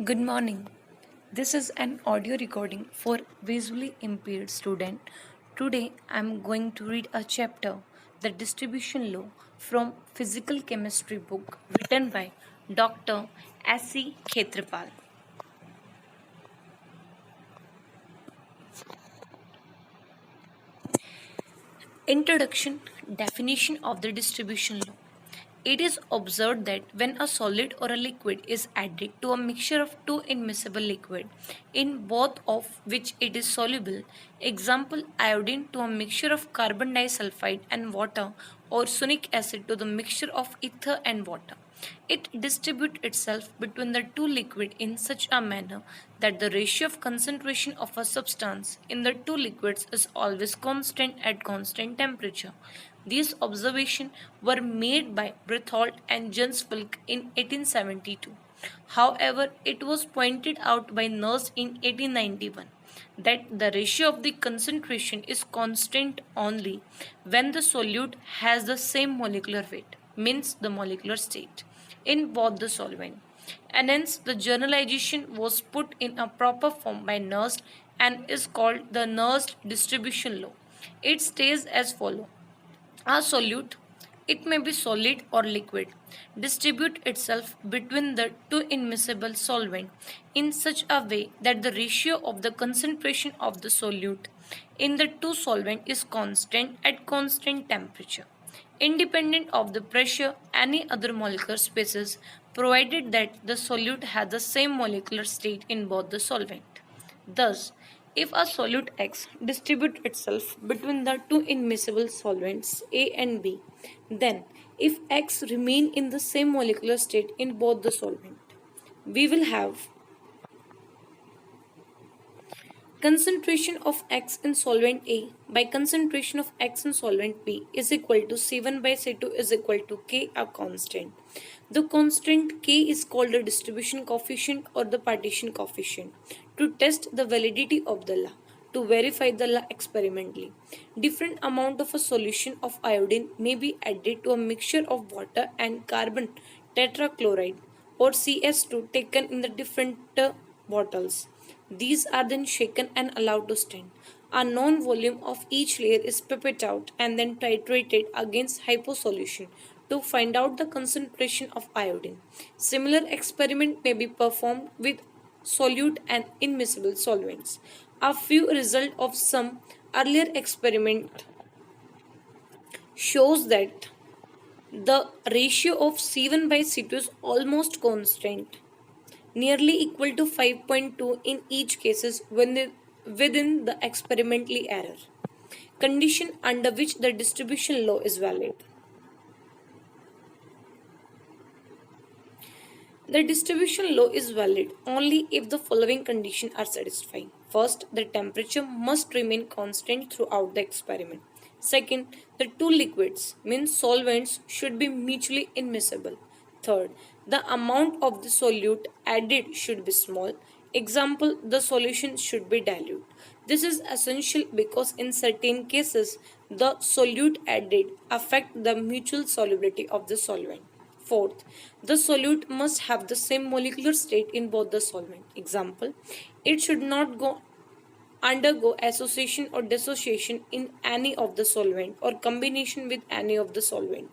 Good morning. This is an audio recording for visually impaired student. Today I am going to read a chapter, The Distribution Law from Physical Chemistry book written by Dr. S.C. Khetrapal. Introduction. Definition of the distribution law. It is observed that when a solid or a liquid is added to a mixture of two immiscible liquid, in both of which it is soluble, example iodine to a mixture of carbon disulfide and water, or sunic acid to the mixture of ether and water, it distributes itself between the two liquids in such a manner that the ratio of concentration of a substance in the two liquids is always constant at constant temperature. These observations were made by Berthold and Jensfilk in 1872. However, it was pointed out by Nurse in 1891 that the ratio of the concentration is constant only when the solute has the same molecular weight, means the molecular state, in both the solvent. And hence the generalization was put in a proper form by Nernst and is called the Nernst distribution law. It states as follows. A solute, it may be solid or liquid, distribute itself between the two immiscible solvent in such a way that the ratio of the concentration of the solute in the two solvent is constant at constant temperature, independent of the pressure any other molecular species, provided that the solute has the same molecular state in both the solvent. Thus, if a solute X distributes itself between the two immiscible solvents A and B, then if X remain in the same molecular state in both the solvent, we will have concentration of X in solvent A by concentration of X in solvent B is equal to C1 by C2 is equal to K, a constant. The constant K is called the distribution coefficient or the partition coefficient. To test the validity of the law, to verify the law experimentally, different amount of a solution of iodine may be added to a mixture of water and carbon tetrachloride or CS2 taken in the different bottles. These are then shaken and allowed to stand. A known volume of each layer is pipetted out and then titrated against hyposolution to find out the concentration of iodine. Similar experiment may be performed with solute and immiscible solvents. A few results of some earlier experiment shows that the ratio of C1 by C2 is almost constant, nearly equal to 5.2 in each cases within the experimentally error condition under which the distribution law is valid. The distribution law is valid only if the following conditions are satisfied. First, the temperature must remain constant throughout the experiment. Second, the two liquids, means solvents, should be mutually immiscible. Third, the amount of the solute added should be small. Example, the solution should be dilute. This is essential because in certain cases, the solute added affect the mutual solubility of the solvent. Fourth, the solute must have the same molecular state in both the solvent. Example, it should not undergo association or dissociation in any of the solvent or combination with any of the solvent.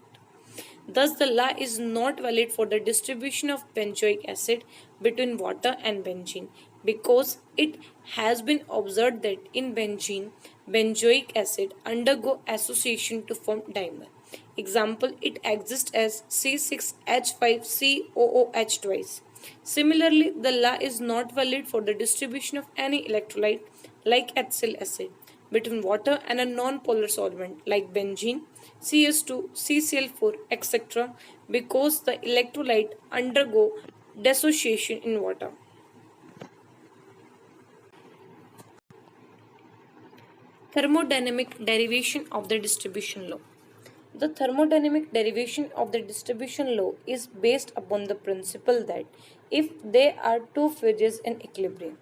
Thus, the law is not valid for the distribution of benzoic acid between water and benzene because it has been observed that in benzene, benzoic acid undergo association to form dimer. Example, it exists as C6H5COOH twice. Similarly, the law is not valid for the distribution of any electrolyte like ethyl acid between water and a non-polar solvent like benzene, CS2, CCl4, etc. because the electrolyte undergo dissociation in water. Thermodynamic derivation of the distribution law. The thermodynamic derivation of the distribution law is based upon the principle that if there are two phases in equilibrium,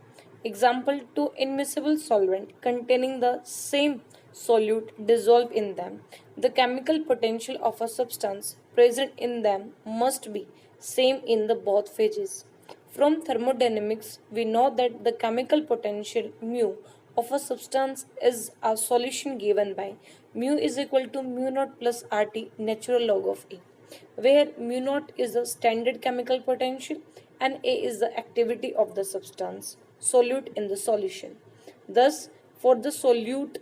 example, two immiscible solvent containing the same solute dissolve in them, the chemical potential of a substance present in them must be same in the both phases. From thermodynamics, we know that the chemical potential mu of a substance is a solution given by mu is equal to mu naught plus RT natural log of A, where mu naught is the standard chemical potential and A is the activity of the substance solute in the solution. Thus, for the solute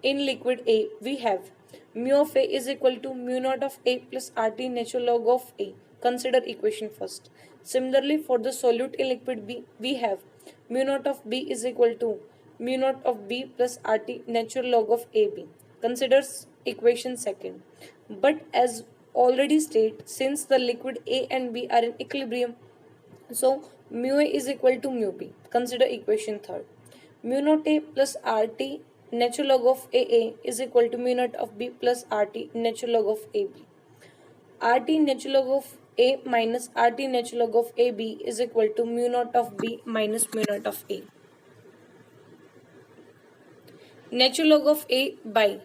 in liquid A, we have mu of A is equal to mu naught of A plus RT natural log of A. Consider equation first. Similarly, for the solute in liquid B, we have mu naught of B is equal to mu naught of B plus RT natural log of AB. Consider equation second. But as already stated, since the liquid A and B are in equilibrium, so mu A is equal to mu B. Consider equation third. Mu naught A plus RT natural log of AA is equal to mu naught of B plus RT natural log of AB. RT natural log of A minus RT natural log of AB is equal to mu naught of B minus mu naught of A. Natural log of A by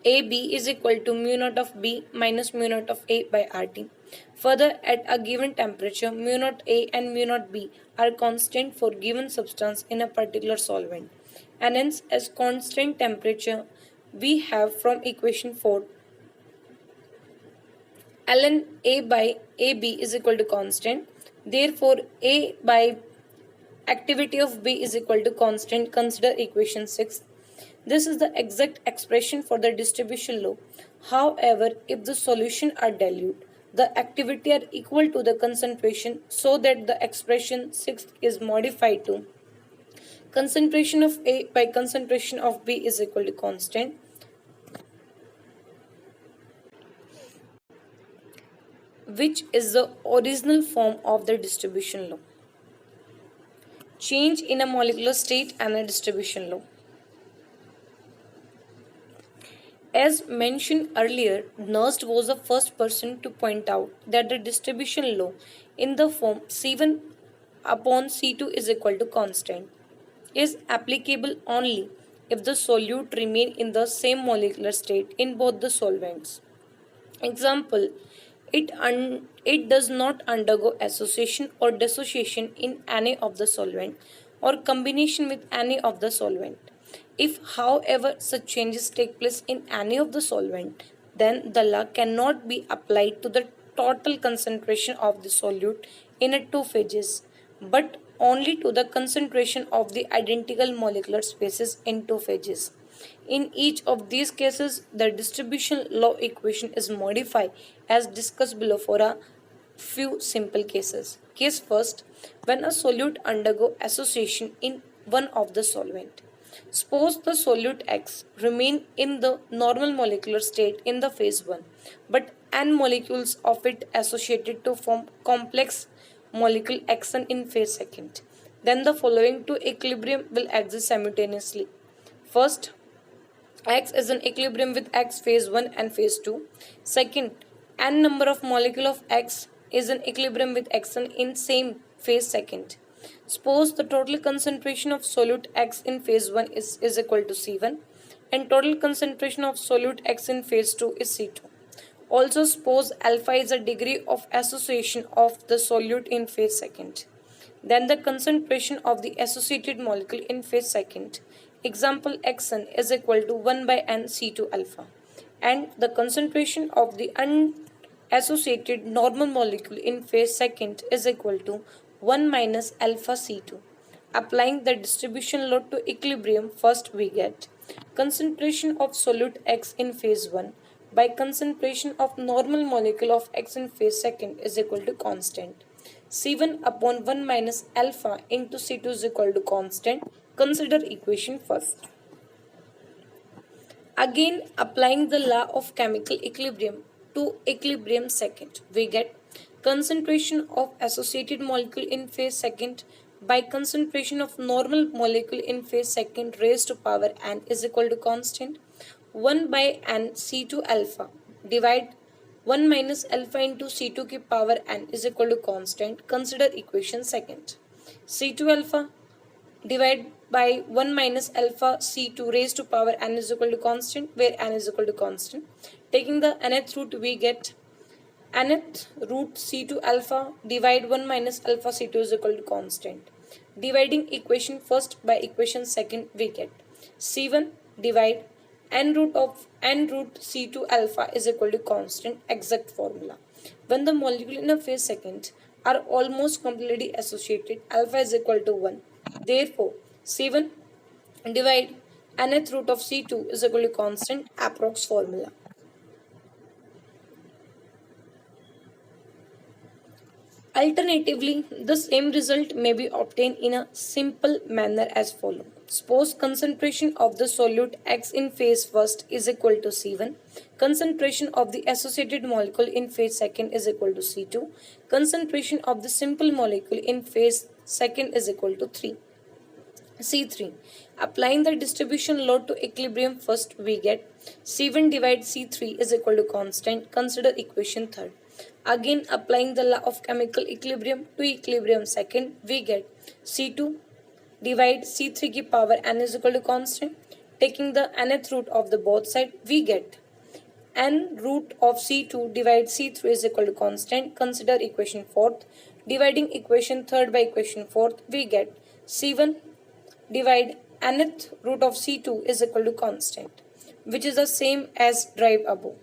AB is equal to mu naught of B minus mu naught of A by RT. Further, at a given temperature, mu naught A and mu naught B are constant for given substance in a particular solvent. And hence, as constant temperature, we have from equation 4, ln A by AB is equal to constant. Therefore, A by activity of B is equal to constant. Consider equation 6. This is the exact expression for the distribution law. However, if the solution are dilute, the activity are equal to the concentration, so that the expression 6 is modified to concentration of A by concentration of B is equal to constant. Which is the original form of the distribution law. Change in a molecular state and a distribution law. As mentioned earlier, Nernst was the first person to point out that the distribution law in the form C1 upon C2 is equal to constant is applicable only if the solute remain in the same molecular state in both the solvents. Example, it does not undergo association or dissociation in any of the solvent or combination with any of the solvent. If, however, such changes take place in any of the solvent, then the law cannot be applied to the total concentration of the solute in a two phases, but only to the concentration of the identical molecular spaces in two phases. In each of these cases, the distribution law equation is modified as discussed below for a few simple cases. Case first, when a solute undergo association in one of the solvent. Suppose the solute X remain in the normal molecular state in the phase 1, but n molecules of it associated to form complex molecule Xn in phase 2nd. Then the following two equilibrium will exist simultaneously. First, X is in equilibrium with X phase 1 and phase 2. Second, n number of molecule of X is in equilibrium with Xn in same phase 2nd. Suppose the total concentration of solute X in phase 1 is equal to C1 and total concentration of solute X in phase 2 is C2. Also suppose alpha is a degree of association of the solute in phase 2nd. Then the concentration of the associated molecule in phase 2nd. Example Xn is equal to 1 by n C2 alpha. And the concentration of the unassociated normal molecule in phase 2nd is equal to 1 minus alpha C2. Applying the distribution law to equilibrium, first we get concentration of solute X in phase 1 by concentration of normal molecule of X in phase 2nd is equal to constant. C1 upon 1 minus alpha into C2 is equal to constant. Consider equation first. Again, applying the law of chemical equilibrium to equilibrium second, we get concentration of associated molecule in phase 2nd by concentration of normal molecule in phase 2nd raised to power n is equal to constant. 1 by n C2 alpha divide 1 minus alpha into C2 की power n is equal to constant. Consider equation second. C2 alpha divide by 1 minus alpha C2 raised to power n is equal to constant, where n is equal to constant. Taking the nth root, we get nth root C2 alpha divide 1 minus alpha C2 is equal to constant. Dividing equation first by equation second, we get C1 divide n root C2 alpha is equal to constant, exact formula. When the molecule in a phase second are almost completely associated, alpha is equal to 1. Therefore, C1 divide nth root of C2 is equal to constant, approx formula. Alternatively, the same result may be obtained in a simple manner as follows. Suppose concentration of the solute X in phase first is equal to C1, concentration of the associated molecule in phase second is equal to C2, concentration of the simple molecule in phase second is equal to 3. C3. Applying the distribution load to equilibrium first, we get C1 divide C3 is equal to constant. Consider equation third. Again, applying the law of chemical equilibrium to equilibrium second, we get C2 divide C3 की power n is equal to constant. Taking the nth root of the both side, we get n root of C2 divide C3 is equal to constant. Consider equation fourth. Dividing equation third by equation fourth, we get C1 divide nth root of C2 is equal to constant, which is the same as derived above.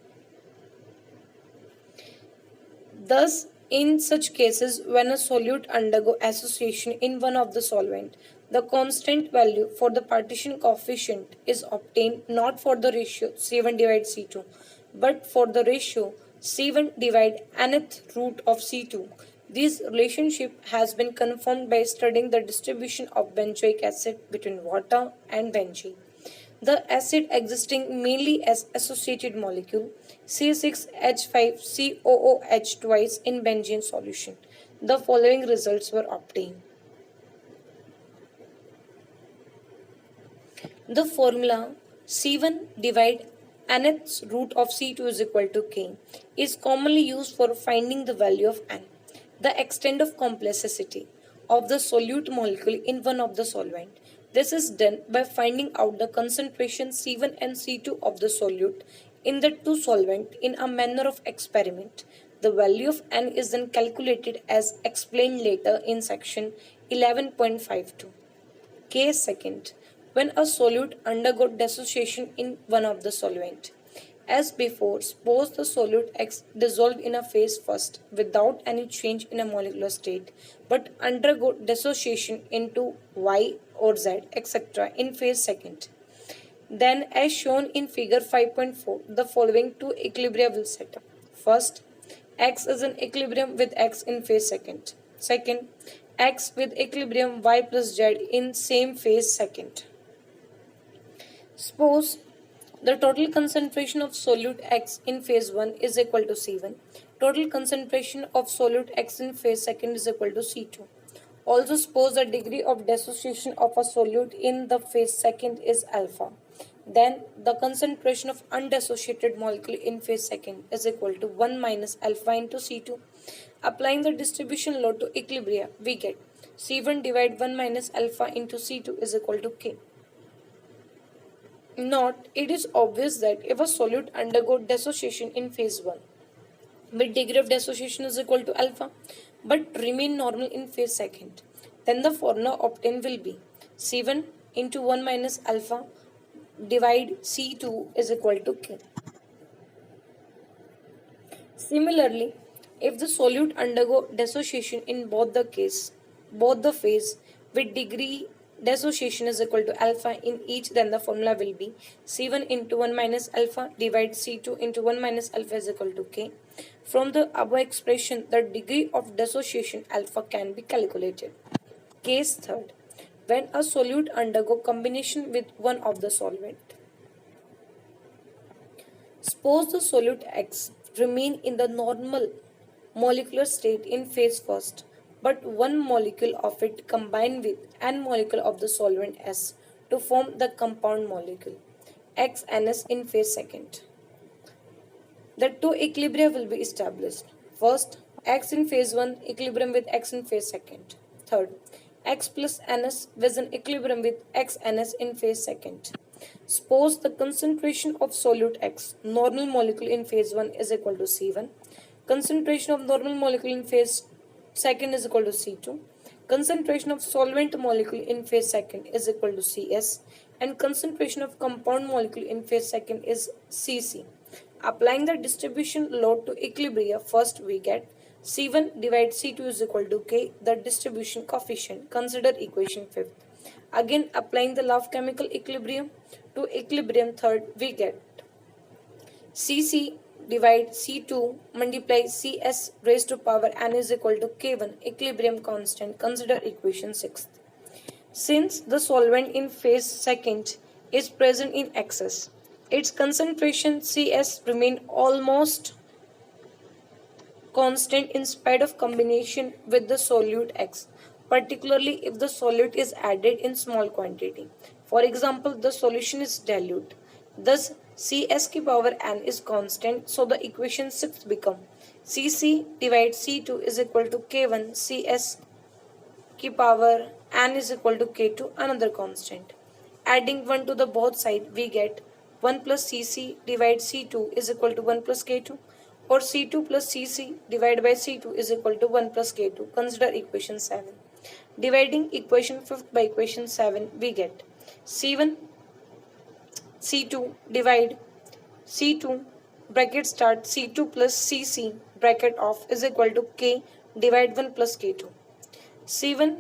Thus, in such cases, when a solute undergo association in one of the solvent, the constant value for the partition coefficient is obtained not for the ratio C1 divide C2, but for the ratio C1 divide nth root of C2. This relationship has been confirmed by studying the distribution of benzoic acid between water and benzene. The acid existing mainly as associated molecule C6H5COOH twice in benzene solution. The following results were obtained. The formula C1 divide nth root of C2 is equal to K is commonly used for finding the value of n, the extent of complexity of the solute molecule in one of the solvent. This is done by finding out the concentration C1 and C2 of the solute in the two solvent in a manner of experiment. The value of n is then calculated as explained later in section 11.52. Case second, when a solute undergo dissociation in one of the solvent. As before, suppose the solute X dissolved in a phase first without any change in a molecular state, but undergo dissociation into Y or Z, etc. in phase second. Then, as shown in figure 5.4, the following two equilibria will set up. First, X is in equilibrium with X in phase second. Second, X with equilibrium Y plus Z in same phase second. Suppose the total concentration of solute X in phase 1 is equal to C1. Total concentration of solute X in phase second is equal to C2. Also suppose the degree of dissociation of a solute in the phase second is alpha. Then the concentration of undissociated molecule in phase second is equal to 1 minus alpha into C2. Applying the distribution load to equilibria, we get C1 divide 1 minus alpha into C2 is equal to K. Note, it is obvious that if a solute undergo dissociation in phase 1, with degree of dissociation is equal to alpha, but remain normal in phase second, then the formula obtained will be C1 into 1 minus alpha divide C2 is equal to K. Similarly, if the solute undergo dissociation in both the phase with degree dissociation is equal to alpha in each, then the formula will be C1 into 1 minus alpha divide C2 into 1 minus alpha is equal to K. From the above expression, the degree of dissociation alpha can be calculated. Case third, when a solute undergo combination with one of the solvent. Suppose the solute X remain in the normal molecular state in phase first, but one molecule of it combine with n molecule of the solvent S to form the compound molecule XNS in phase second. The two equilibria will be established. First, X in phase 1 equilibrium with X in phase second. Third, X plus NS with an equilibrium with XNS in phase second. Suppose the concentration of solute X, normal molecule in phase 1 is equal to C1. Concentration of normal molecule in phase second is equal to C2. Concentration of solvent molecule in phase second is equal to Cs, and concentration of compound molecule in phase second is Cc. Applying the distribution law to equilibria, first we get C1 divided C2 is equal to K, the distribution coefficient. Consider equation fifth. Again, applying the law of chemical equilibrium to equilibrium third, we get Cc divide C2 multiply Cs raised to power n is equal to K1, equilibrium constant. Consider equation sixth. Since the solvent in phase second is present in excess, its concentration Cs remain almost constant in spite of combination with the solute X, particularly if the solute is added in small quantity. For example, the solution is dilute. Thus, Cs की power n is constant, so the equation 6 become Cc divided C2 is equal to K1 Cs की power n is equal to K2, another constant. Adding 1 to the both side, we get 1 plus Cc divided C2 is equal to 1 plus K2, or C2 plus Cc divided by C2 is equal to 1 plus K2. Consider equation 7. Dividing equation 5 by equation 7, we get C1 C2 divide C2 bracket start C2 plus Cc bracket off is equal to K divide 1 plus K2. C1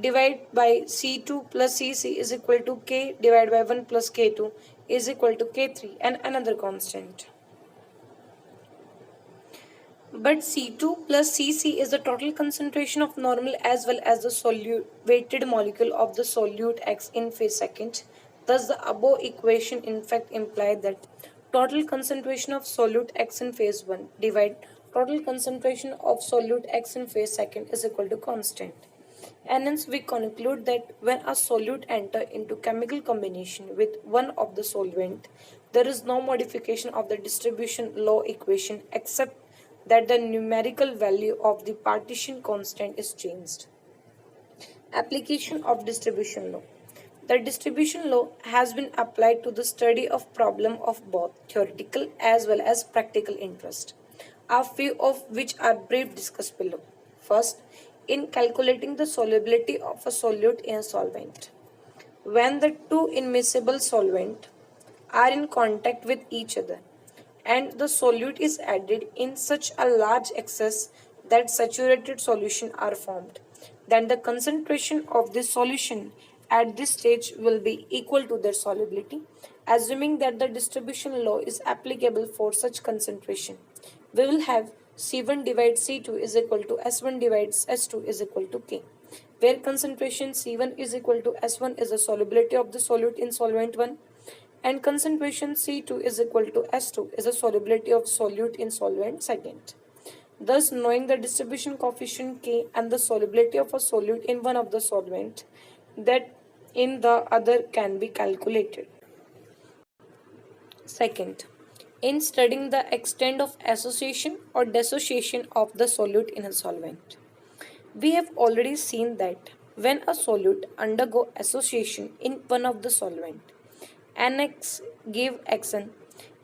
divide by C2 plus Cc is equal to K divided by 1 plus K2 is equal to K3 and another constant. But C2 plus Cc is the total concentration of normal as well as the weighted molecule of the solute X in phase second. Thus, the above equation in fact implies that total concentration of solute X in phase 1 divide total concentration of solute X in phase second is equal to constant. And hence we conclude that when a solute enter into chemical combination with one of the solvent, there is no modification of the distribution law equation except that the numerical value of the partition constant is changed. Application of distribution law. The distribution law has been applied to the study of problem of both theoretical as well as practical interest, a few of which are brief discussed below. First, in calculating the solubility of a solute in a solvent. When the two immiscible solvents are in contact with each other and the solute is added in such a large excess that saturated solution are formed, then the concentration of this solution at this stage will be equal to their solubility. Assuming that the distribution law is applicable for such concentration, we will have C1 divided C2 is equal to S1 divided S2 is equal to K, where concentration C1 is equal to S1 is the solubility of the solute in solvent 1, and concentration C2 is equal to S2 is the solubility of solute in solvent second. Thus, knowing the distribution coefficient K and the solubility of a solute in one of the solvent, that in the other can be calculated. Second, in studying the extent of association or dissociation of the solute in a solvent, we have already seen that when a solute undergo association in one of the solvent, NX give Xn,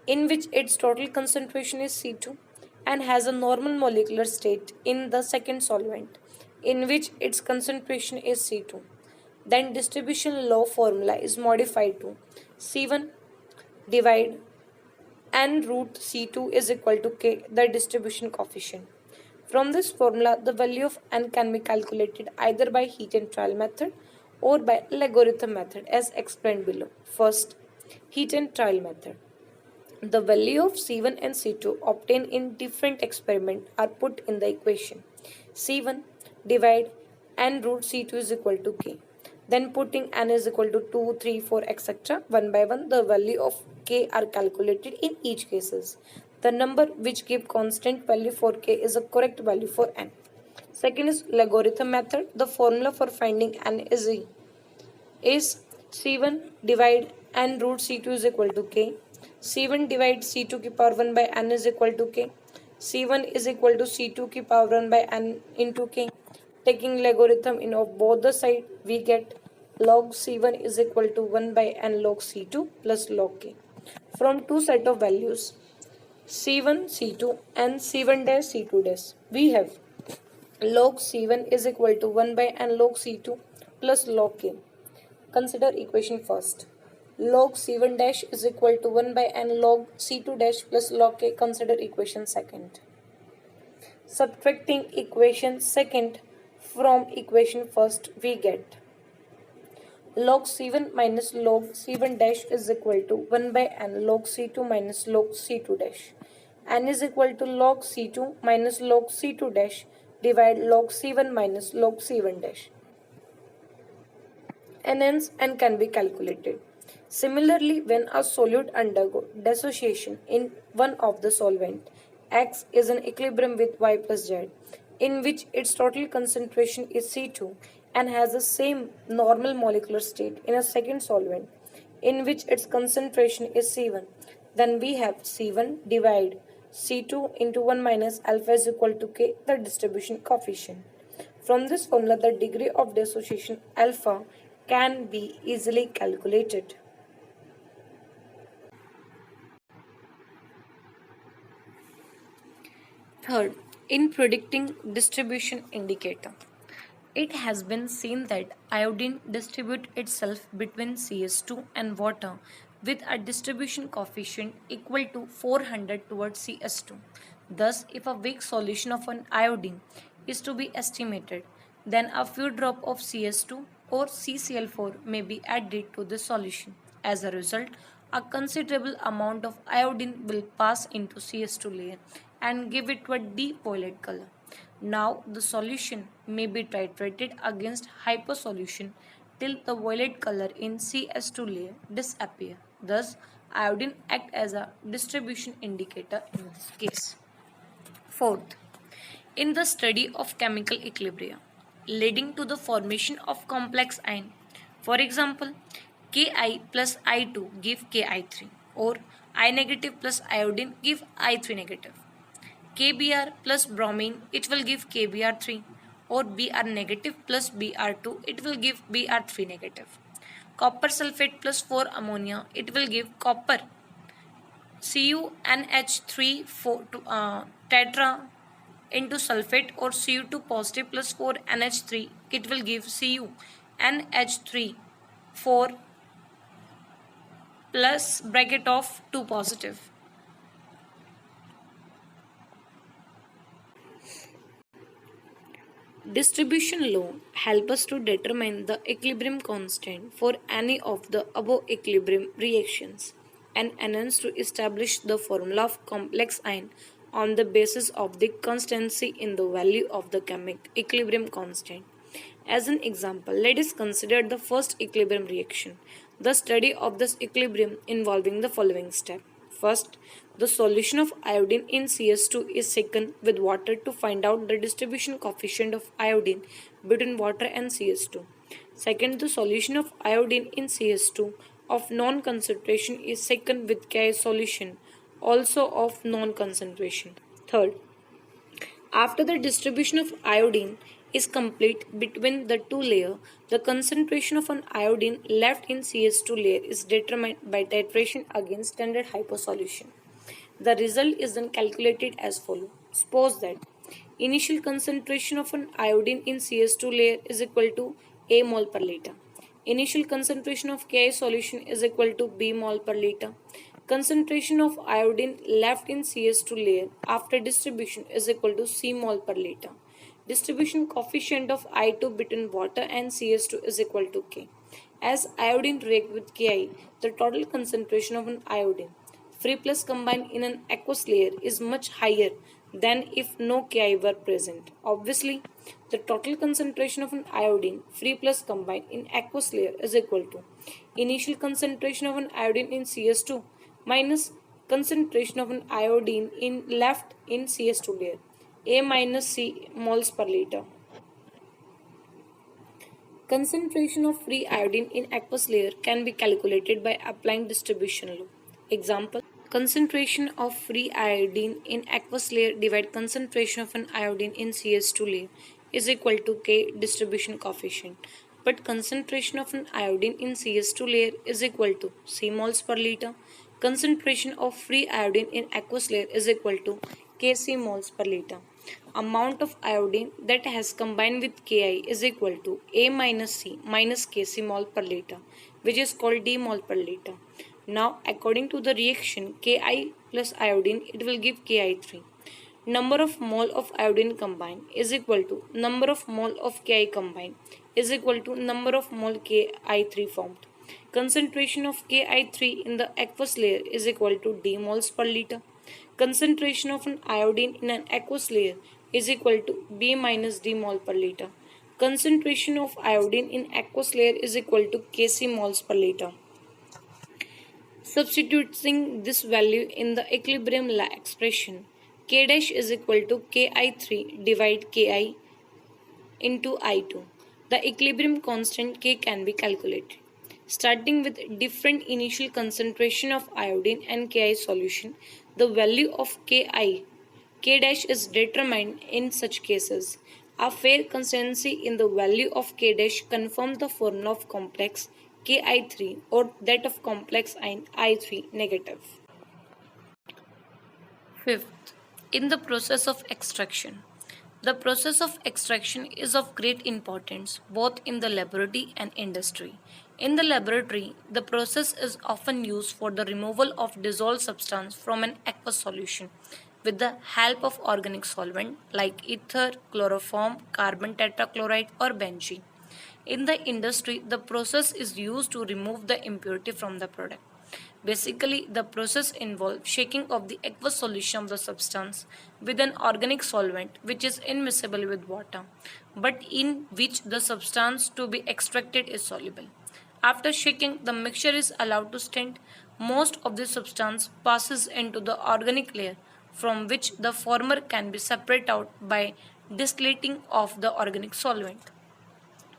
in which its total concentration is C2 and has a normal molecular state in the second solvent, in which its concentration is C2, then distribution law formula is modified to C1 divide n root C2 is equal to K, the distribution coefficient. From this formula, the value of n can be calculated either by heat and trial method or by logarithm method as explained below. First, heat and trial method. The value of C1 and C2 obtained in different experiments are put in the equation. C1 divide n root C2 is equal to K. Then putting n is equal to 2, 3, 4, etc. One by one, the value of K are calculated in each cases. The number which give constant value for K is a correct value for n. Second is logarithm method. The formula for finding n is C1 divide n root C2 is equal to K. C1 divide C2 की power 1 by n is equal to K. C1 is equal to C2 की power 1 by n into K. Taking logarithm in of both the side, we get log C1 is equal to 1 by n log C2 plus log K. From two set of values, C1, C2 and C1 dash C2 dash. We have log C1 is equal to 1 by n log C2 plus log K. Consider equation first. Log C1 dash is equal to 1 by n log C2 dash plus log K. Consider equation second. Subtracting equation second from equation first, we get log C1 minus log C1 dash is equal to 1 by n log C2 minus log C2 dash. N is equal to log C2 minus log C2 dash divide log C1 minus log C1 dash. And hence n can be calculated. Similarly, when a solute undergo dissociation in one of the solvent, X is in equilibrium with Y plus Z, in which its total concentration is C2 and has the same normal molecular state in a second solvent, in which its concentration is C1, then we have C1 divide C2 into 1 minus alpha is equal to K, the distribution coefficient. From this formula, the degree of dissociation alpha can be easily calculated. Third, in predicting distribution indicator, it has been seen that iodine distributes itself between CS2 and water with a distribution coefficient equal to 400 towards CS2. Thus, if a weak solution of an iodine is to be estimated, then a few drops of CS2 or CCl4 may be added to the solution. As a result, a considerable amount of iodine will pass into CS2 layer and give it to a deep violet color. Now the solution may be titrated against hypersolution till the violet color in CS2 layer disappear. Thus, iodine act as a distribution indicator in this case. Fourth, in the study of chemical equilibria leading to the formation of complex ion, for example, Ki plus I2 give Ki3 or I negative plus iodine give I3 negative. KBr plus bromine, it will give KBr3, or Br negative plus Br2, it will give Br3 negative. Copper sulfate plus 4 ammonia, it will give copper CuNH3 tetra into sulfate, or Cu2 positive plus 4 NH3, it will give CuNH3 4 plus bracket of 2 positive. Distribution law help us to determine the equilibrium constant for any of the above equilibrium reactions and enhance to establish the formula of complex ion on the basis of the constancy in the value of the chemical equilibrium constant. As an example, let us consider the first equilibrium reaction, the study of this equilibrium involving the following step. First, the solution of iodine in CS2 is shaken with water to find out the distribution coefficient of iodine between water and CS2. Second, the solution of iodine in CS2 of non-concentration is shaken with Ki solution, also of non-concentration. Third, after the distribution of iodine is complete between the two layers, the concentration of an iodine left in CS2 layer is determined by titration against standard hyposolution. The result is then calculated as follows. Suppose that initial concentration of an iodine in CS2 layer is equal to A mole per liter. Initial concentration of Ki solution is equal to B mole per liter. Concentration of iodine left in CS2 layer after distribution is equal to C mole per liter. Distribution coefficient of I2 between water and CS2 is equal to K. As iodine react with Ki, the total concentration of an iodine free plus combined in an aqueous layer is much higher than if no Ki were present. Obviously, the total concentration of an iodine free plus combined in aqueous layer is equal to initial concentration of an iodine in CS2 minus concentration of an iodine in left in CS2 layer, A minus C moles per liter. Concentration of free iodine in aqueous layer can be calculated by applying distribution law. Example, concentration of free iodine in aqueous layer divide concentration of an iodine in CS2 layer is equal to K distribution coefficient. But concentration of an iodine in CS2 layer is equal to C moles per liter. Concentration of free iodine in aqueous layer is equal to Kc moles per liter. Amount of iodine that has combined with Ki is equal to A minus C minus Kc mole per liter, which is called d mole per liter. Now, according to the reaction Ki plus iodine, it will give Ki3. Number of mole of iodine combined is equal to number of mole of Ki combined is equal to number of mole Ki3 formed. Concentration of Ki3 in the aqueous layer is equal to d moles per liter. Concentration of an iodine in an aqueous layer is equal to B minus d mole per liter. Concentration of iodine in aqueous layer is equal to Kc moles per liter. Substituting this value in the equilibrium expression, K dash is equal to Ki3 divide Ki into I2. The equilibrium constant K can be calculated. Starting with different initial concentration of iodine and Ki solution, the value of K dash is determined in such cases. A fair consistency in the value of K dash confirms the formula of complex Ki3 or that of complex ion I3 negative. Fifth, in the process of extraction. The process of extraction is of great importance both in the laboratory and industry. In the laboratory, the process is often used for the removal of dissolved substance from an aqueous solution with the help of organic solvent like ether, chloroform, carbon tetrachloride, or benzene. In the industry, the process is used to remove the impurity from the product. Basically, the process involves shaking of the aqueous solution of the substance with an organic solvent which is immiscible with water, but in which the substance to be extracted is soluble. After shaking, the mixture is allowed to stand. Most of the substance passes into the organic layer from which the former can be separated out by distillating of the organic solvent.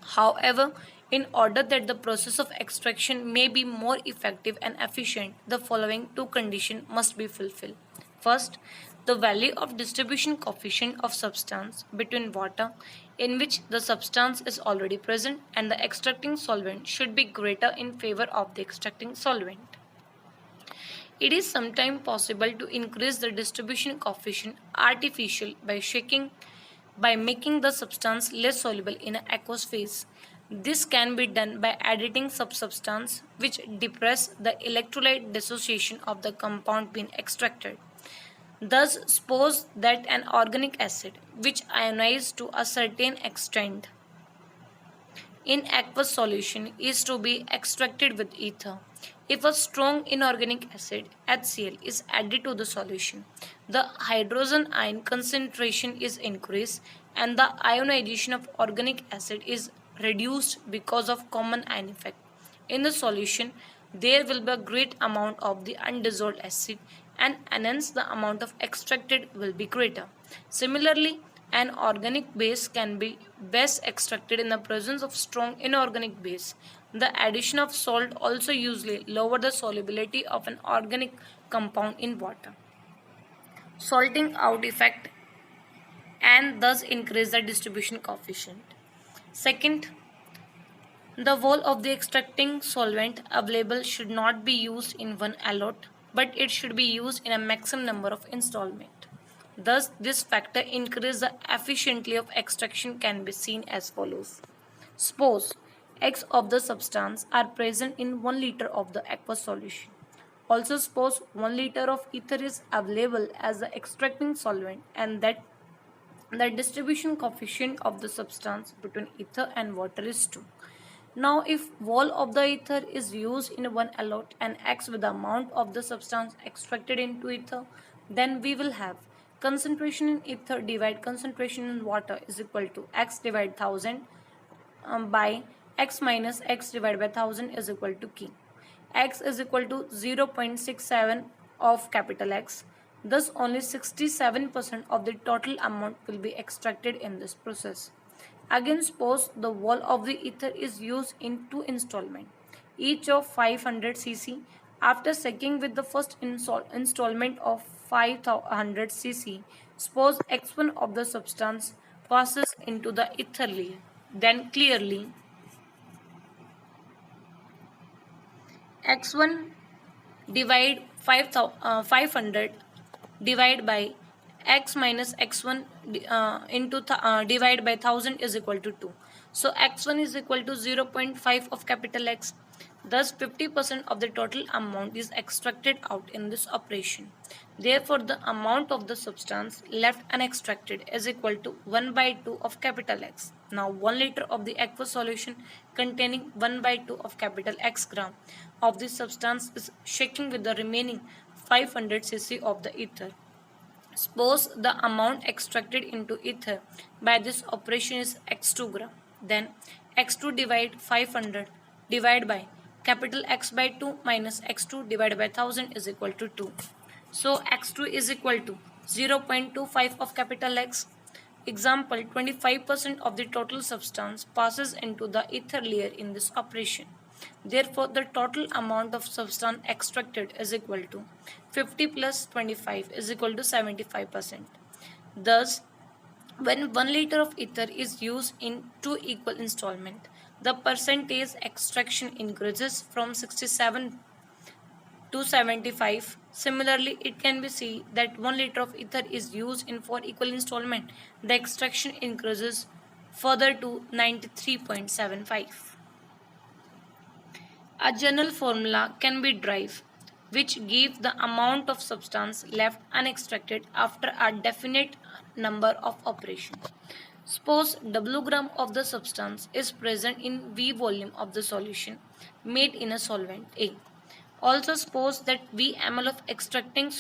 However, in order that the process of extraction may be more effective and efficient, the following two conditions must be fulfilled. First, the value of distribution coefficient of substance between water in which the substance is already present and the extracting solvent should be greater in favor of the extracting solvent. It is sometimes possible to increase the distribution coefficient artificially by shaking by making the substance less soluble in an aqueous phase. This can be done by adding substance which depress the electrolyte dissociation of the compound being extracted. Thus, suppose that an organic acid which ionizes to a certain extent in aqueous solution is to be extracted with ether. If a strong inorganic acid HCl is added to the solution, the hydrogen ion concentration is increased and the ionization of organic acid is reduced because of common ion effect. In the solution, there will be a great amount of the undissolved acid and hence the amount of extracted will be greater. Similarly, an organic base can be best extracted in the presence of strong inorganic base. The addition of salt also usually lower the solubility of an organic compound in water. Salting out effect and thus increase the distribution coefficient. Second, the volume of the extracting solvent available should not be used in one allot, but it should be used in a maximum number of installment. Thus, this factor increase the efficiency of extraction can be seen as follows. Suppose X of the substance are present in 1 liter of the aqueous solution. Also suppose 1 liter of ether is available as the extracting solvent and that the distribution coefficient of the substance between ether and water is 2. Now, if wall of the ether is used in one allot and X with the amount of the substance extracted into ether, then we will have concentration in ether divide concentration in water is equal to X divided 1000 by X minus X divided by 1000 is equal to K. X is equal to 0.67 of capital X. Thus, only 67% of the total amount will be extracted in this process. Again, suppose the wall of the ether is used in two installments, each of 500 cc. After checking with the first installment of 500 cc, suppose X1 of the substance passes into the ether layer. Then clearly X1 divide 500 divided by x minus x1 divided by 1000 is equal to 2. So x1 is equal to 0.5 of capital X. Thus 50% of the total amount is extracted out in this operation. Therefore the amount of the substance left unextracted is equal to 1 by 2 of capital X. Now 1 liter of the aqueous solution containing 1 by 2 of capital X gram of this substance is shaken with the remaining 500 cc of the ether. Suppose the amount extracted into ether by this operation is x2 gram. Then x2 divide 500 divided by capital X by 2 minus x2 divided by 1000 is equal to 2. So x2 is equal to 0.25 of capital X. Example, 25% of the total substance passes into the ether layer in this operation. Therefore, the total amount of substance extracted is equal to 50 plus 25 is equal to 75%. Thus, when 1 liter of ether is used in 2 equal installments, the percentage extraction increases from 67 to 75. Similarly, it can be seen that 1 liter of ether is used in 4 equal installments. The extraction increases further to 93.75. A general formula can be derived which gives the amount of substance left unextracted after a definite number of operations. Suppose W gram of the substance is present in V volume of the solution made in a solvent A. Also suppose that V ml of extracting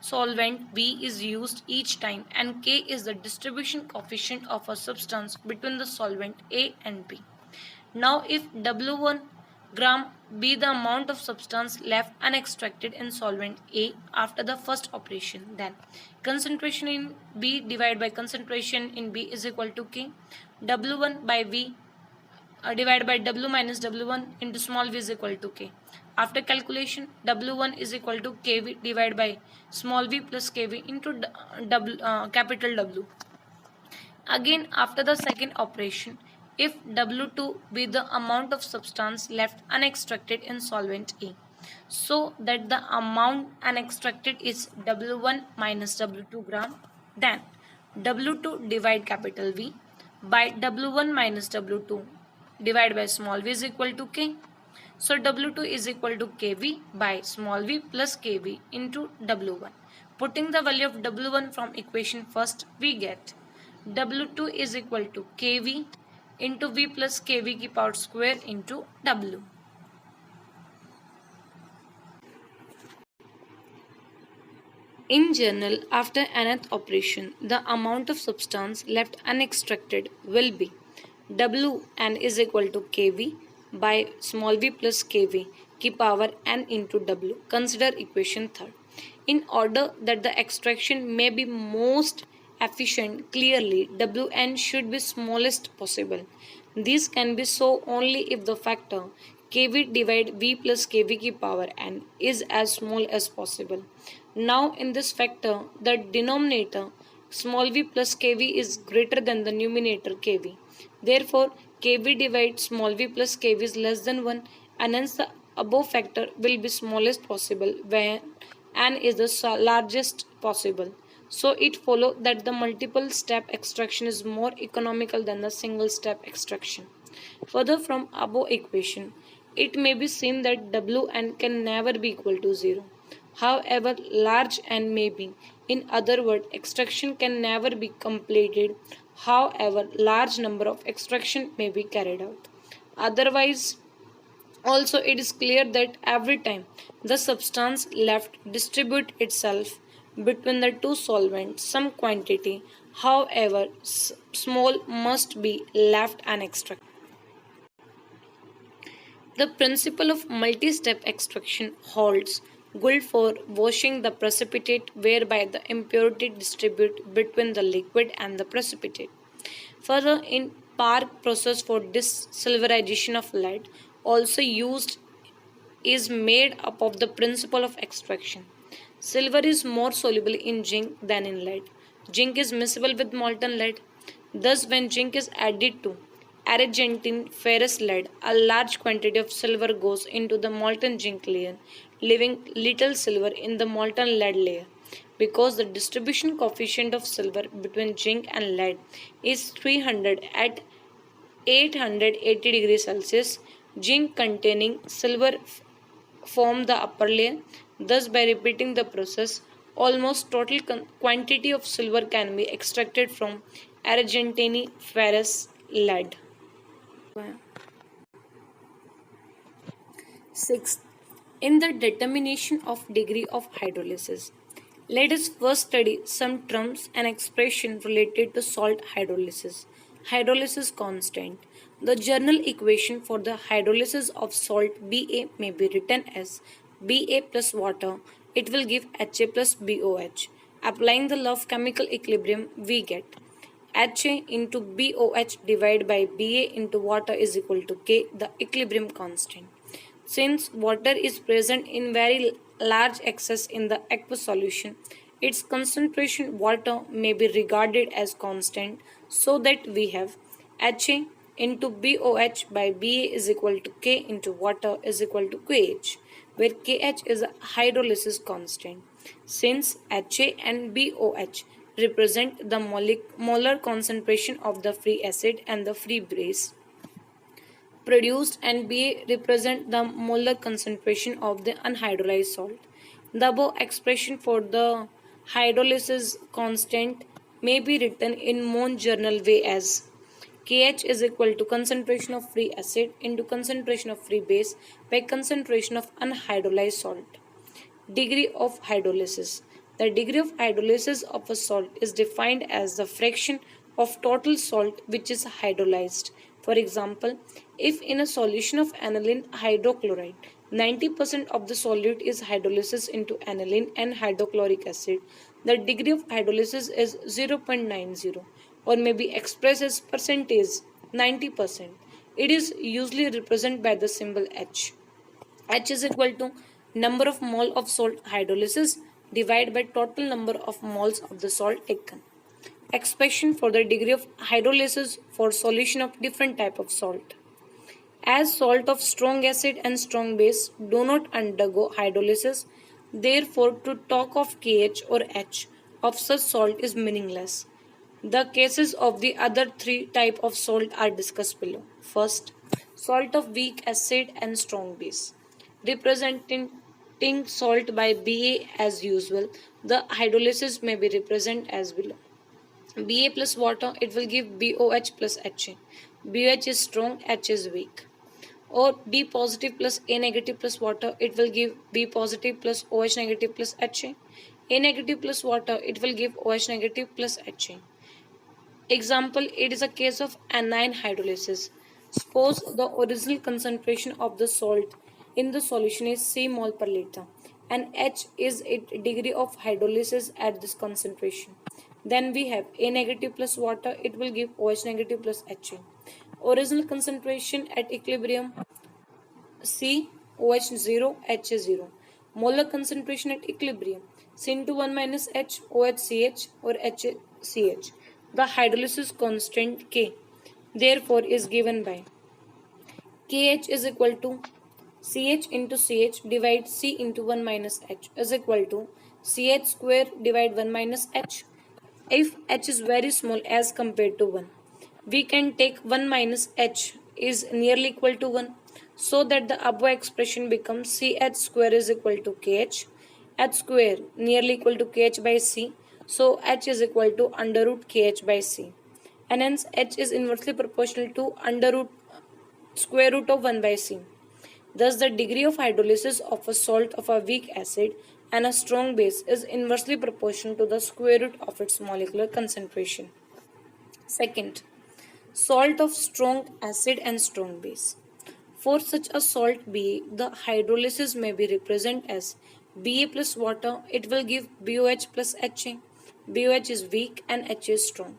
solvent V is used each time and K is the distribution coefficient of a substance between the solvent A and B. Now if W1 gram be the amount of substance left unextracted in solvent A after the first operation, then concentration in B divided by concentration in B is equal to K. W1 by V divided by W minus W1 into small v is equal to K. After calculation, W1 is equal to Kv divided by small v plus Kv into capital W. Again, after the second operation, if W2 be the amount of substance left unextracted in solvent A, so that the amount unextracted is W1 minus W2 gram, then W2 divide capital V by W1 minus W2 divided by small v is equal to K. So W2 is equal to Kv by small v plus Kv into W1. Putting the value of W1 from equation first, we get W2 is equal to Kv into V plus Kv की power square into W. In general, after nth operation, the amount of substance left unextracted will be Wn is equal to Kv by small v plus Kv की power n into W. Consider equation third. In order that the extraction may be most efficient, clearly Wn should be smallest possible. This can be so only if the factor Kv divide V plus Kv की power n is as small as possible. Now in this factor, the denominator small v plus Kv is greater than the numerator Kv. Therefore, Kv divide small v plus Kv is less than 1 and hence the above factor will be smallest possible when n is the largest possible. So it follows that the multiple step extraction is more economical than the single step extraction. Further, from above equation, it may be seen that Wn can never be equal to 0. However, large n may be. In other words, extraction can never be completed. However, large number of extraction may be carried out. Otherwise, also it is clear that every time the substance left distribute itself between the two solvents, some quantity, however small, must be left unextracted. The principle of multi-step extraction holds good for washing the precipitate, whereby the impurity distribute between the liquid and the precipitate. Further, in Park process for desilverization of lead, also used is made up of the principle of extraction. Silver is more soluble in zinc than in lead. Zinc is miscible with molten lead. Thus, when zinc is added to Argentine ferrous lead, a large quantity of silver goes into the molten zinc layer, leaving little silver in the molten lead layer. Because the distribution coefficient of silver between zinc and lead is 300 at 880 degrees Celsius, zinc containing silver form the upper layer. Thus, by repeating the process, almost total quantity of silver can be extracted from Argentine ferrous lead. Sixth, in the determination of degree of hydrolysis, let us first study some terms and expression related to salt hydrolysis. Hydrolysis constant. The general equation for the hydrolysis of salt Ba may be written as Ba plus water. It will give Ha plus BOH. Applying the law of chemical equilibrium, we get Ha into BOH divided by Ba into water is equal to K, the equilibrium constant. Since water is present in very large excess in the aqueous solution, its concentration water may be regarded as constant, so that we have Ha into BOH by Ba is equal to K into water is equal to KH, where KH is a hydrolysis constant. Since Ha and BOH represent the molar concentration of the free acid and the free base produced, and Ba represent the molar concentration of the unhydrolyzed salt. The above expression for the hydrolysis constant may be written in Mohn journal way as Kh is equal to concentration of free acid into concentration of free base by concentration of unhydrolyzed salt. Degree of hydrolysis. The degree of hydrolysis of a salt is defined as the fraction of total salt which is hydrolyzed. For example, if in a solution of aniline hydrochloride, 90% of the solute is hydrolysis into aniline and hydrochloric acid, the degree of hydrolysis is 0.90 or may be expressed as percentage 90%. It is usually represented by the symbol H. H is equal to number of mole of salt hydrolysis divided by total number of moles of the salt taken. Expression for the degree of hydrolysis for solution of different type of salt. As salt of strong acid and strong base do not undergo hydrolysis, therefore to talk of KH or H of such salt is meaningless. The cases of the other three type of salt are discussed below. First, salt of weak acid and strong base. Representing salt by Ba as usual, the hydrolysis may be represented as below. Ba plus water, it will give BOH plus Ha. BOH is strong, H is weak. Or B positive plus A negative plus water, it will give B positive plus OH negative plus Ha. A negative plus water, it will give OH negative plus Ha. Example, it is a case of anion hydrolysis. Suppose the original concentration of the salt in the solution is C mole per liter and H is its degree of hydrolysis at this concentration. Then we have A negative plus water, it will give OH negative plus Ha. Original concentration at equilibrium C OH 0 H 0. Molar concentration at equilibrium C into 1 minus H OH CH or HCH. The hydrolysis constant K therefore is given by KH is equal to CH into CH divide C into 1 minus H is equal to CH square divide 1 minus H. If H is very small as compared to 1, we can take 1 minus H is nearly equal to 1, so that the above expression becomes CH square is equal to KH, H square nearly equal to KH by C, so H is equal to under root KH by C, and hence H is inversely proportional to under root square root of 1 by C. Thus, the degree of hydrolysis of a salt of a weak acid and a strong base is inversely proportional to the square root of its molecular concentration. Second, salt of strong acid and strong base. For such a salt Ba, the hydrolysis may be represented as Ba plus water, it will give BOH plus Ha. BOH is weak and H is strong.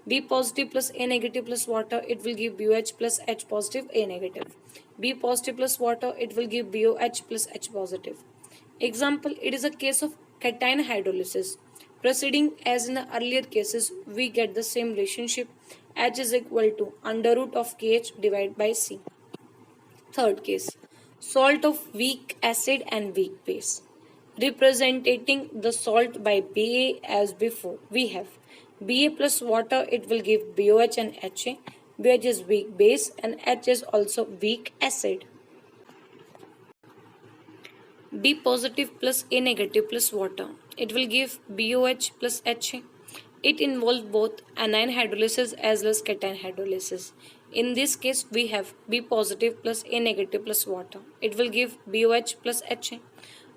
B positive plus A negative plus water, it will give BOH plus H positive A negative. B positive plus water, it will give BOH plus H positive. Example, it is a case of cation hydrolysis. Proceeding as in the earlier cases, we get the same relationship H is equal to under root of KH divided by C. Third case, salt of weak acid and weak base. Representing the salt by Ba as before, we have Ba plus water, it will give BOH and HA. BOH is weak base and H is also weak acid. B positive plus A negative plus water, it will give BOH plus HA. It involves both anion hydrolysis as well as cation hydrolysis. In this case, we have B positive plus A negative plus water. It will give BOH plus HA.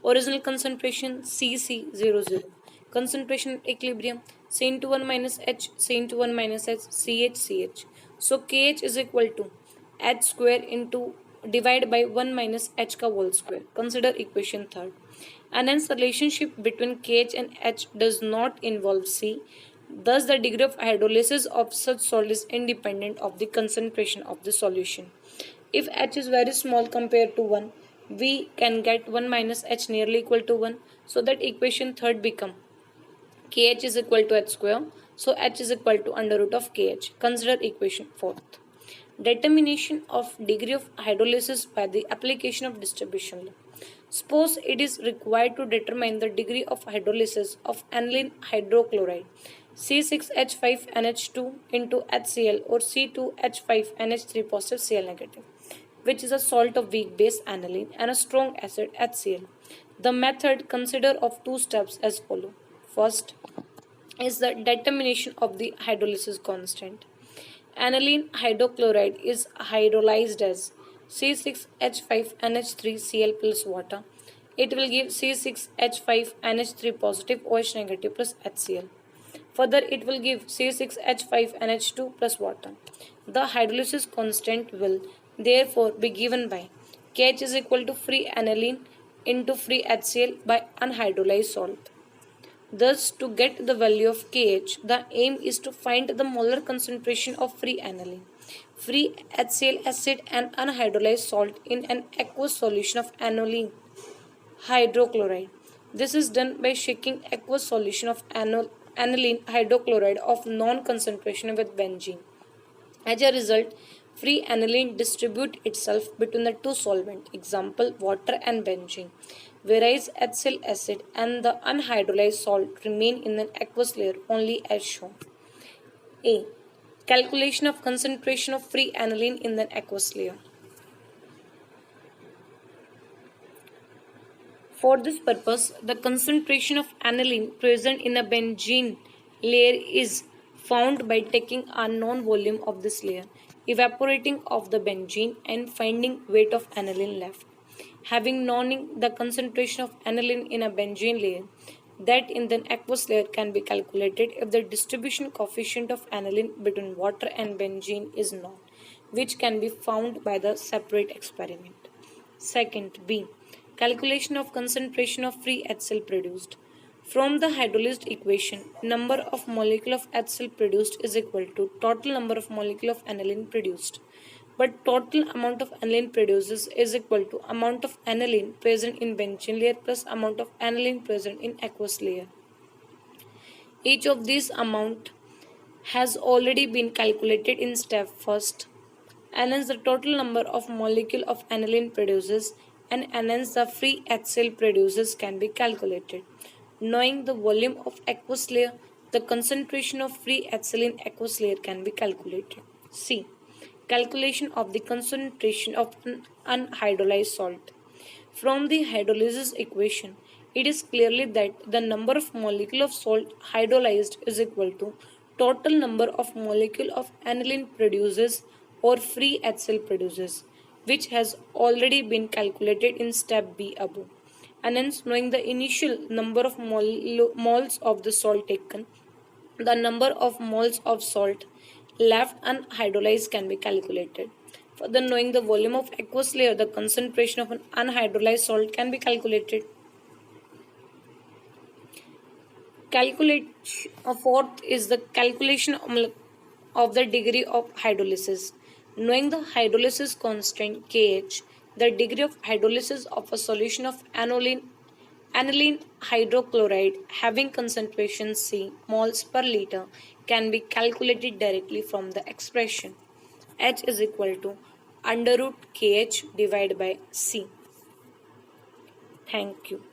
Original concentration CC00. Concentration at equilibrium C into 1 minus H, C into 1 minus H, CH, CH. So KH is equal to H square into divide by 1 minus H ka whole square. Consider equation third. And hence relationship between KH and H does not involve C. Thus the degree of hydrolysis of such salt is independent of the concentration of the solution. If H is very small compared to 1, we can get 1 minus H nearly equal to 1. So that equation third become KH is equal to H square. So H is equal to under root of KH. Consider equation fourth. Determination of degree of hydrolysis by the application of distribution law. Suppose it is required to determine the degree of hydrolysis of aniline hydrochloride C6H5NH2 into HCl or C2H5NH3 positive Cl negative, which is a salt of weak base aniline and a strong acid HCl. The method consider of two steps as follow. First is the determination of the hydrolysis constant. Aniline hydrochloride is hydrolyzed as C6H5NH3Cl plus water. It will give C6H5NH3 positive OH negative plus HCl. Further, it will give C6H5NH2 plus water. The hydrolysis constant will therefore be given by KH is equal to free aniline into free HCl by unhydrolyzed salt. Thus, to get the value of KH, the aim is to find the molar concentration of free aniline, free HCl acid and unhydrolyzed salt in an aqueous solution of aniline hydrochloride. This is done by shaking aqueous solution of aniline hydrochloride of non-concentration with benzene. As a result, free aniline distribute itself between the two solvents, example water and benzene, whereas HCl acid and the unhydrolyzed salt remain in an aqueous layer only as shown. A. Calculation of concentration of free aniline in the aqueous layer. For this purpose, the concentration of aniline present in a benzene layer is found by taking a known volume of this layer, evaporating of the benzene and finding weight of aniline left. Having known the concentration of aniline in a benzene layer, that in the aqueous layer can be calculated if the distribution coefficient of aniline between water and benzene is known, which can be found by the separate experiment. Second, B. Calculation of concentration of free HCl produced. From the hydrolyzed equation, number of molecule of HCl produced is equal to total number of molecule of aniline produced. But total amount of aniline produced is equal to amount of aniline present in benzene layer plus amount of aniline present in aqueous layer. Each of these amount has already been calculated in step first. And hence the total number of molecule of aniline produces and hence the free HCl produces can be calculated. Knowing the volume of aqueous layer, the concentration of free HCl in aqueous layer can be calculated. C. Calculation of the concentration of an unhydrolyzed salt. From the hydrolysis equation, it is clearly that the number of molecule of salt hydrolyzed is equal to total number of molecule of aniline produces or free HCl produces, which has already been calculated in step B above. And hence, knowing the initial number of moles of the salt taken, the number of moles of salt left unhydrolyzed can be calculated. Further, knowing the volume of aqueous layer, the concentration of an unhydrolyzed salt can be calculated. Fourth is the calculation of the degree of hydrolysis. Knowing the hydrolysis constant Kh, the degree of hydrolysis of a solution of aniline Aniline hydrochloride having concentration C moles per liter can be calculated directly from the expression H is equal to under root KH divided by C. Thank you.